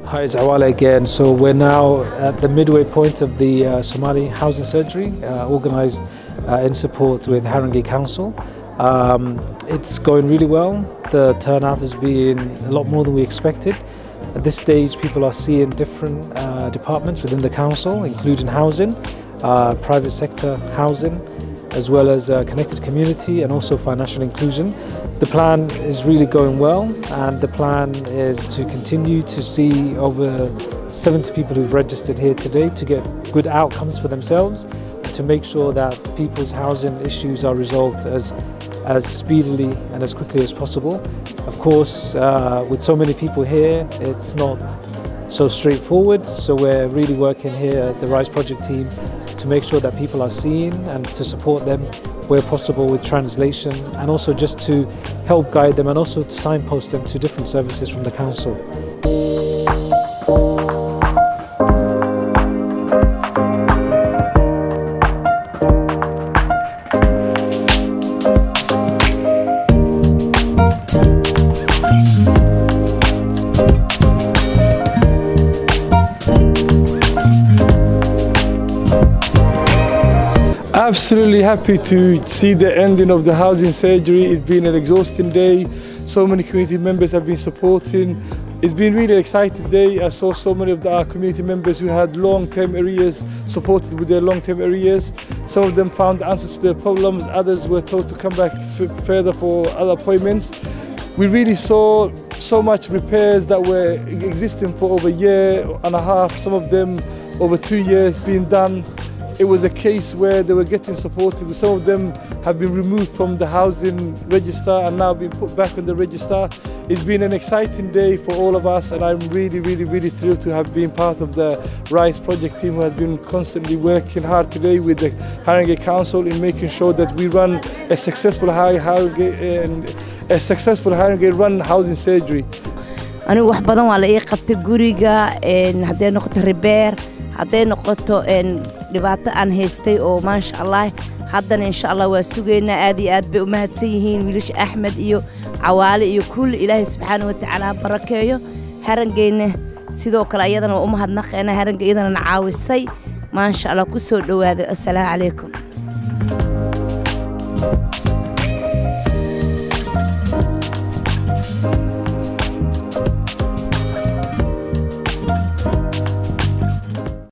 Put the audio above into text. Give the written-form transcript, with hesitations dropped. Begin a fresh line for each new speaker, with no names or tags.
Hi, it's Awale again. So we're now at the midway point of the Somali housing surgery, organised in support with Haringey Council. It's going really well. The turnout has been a lot more than we expected. At this stage, people are seeing different departments within the council, including housing, private sector housing, as well as connected community and also financial inclusion. The plan is really going well, and the plan is to continue to see over 70 people who've registered here today to get good outcomes for themselves, and to make sure that people's housing issues are resolved as speedily and as quickly as possible. Of course, with so many people here, it's not so straightforward, so we're really working here at the RISE project team to make sure that people are seen and to support them where possible with translation, and also just to help guide them and also to signpost them to different services from the council.
Absolutely happy to see the ending of the housing surgery. It's been an exhausting day. So many community members have been supporting. It's been really an exciting day. I saw so many of our community members who had long-term arrears supported with their long-term arrears. Some of them found answers to their problems. Others were told to come back further for other appointments. We really saw so much repairs that were existing for over a year and a half, some of them over 2 years being done. It was a case where they were getting supported. Some of them have been removed from the housing register and now been put back on the register. It's been an exciting day for all of us, and I'm really thrilled to have been part of the RISE project team, who has been constantly working hard today with the Haringey Council in making sure that we run a successful Haringey run housing surgery.
أنا wax badan waa la ii qabtay guriga haday noqoto repair haday noqoto dhibaato aan haystay oo ma sha Allah haddana insha Allah waa sugeynaa aad iyo aad bay u mahadsan yihiin wiilasha Axmed iyo Cawaale iyo kull Ilaahay subhanahu wa ta'ala barakeeyo Haringeyna sidoo kale ayadana u mahadnaqeena Haringey iyadana caawisay ma sha Allah ku soo dhawaado. Assalaamu calaykum.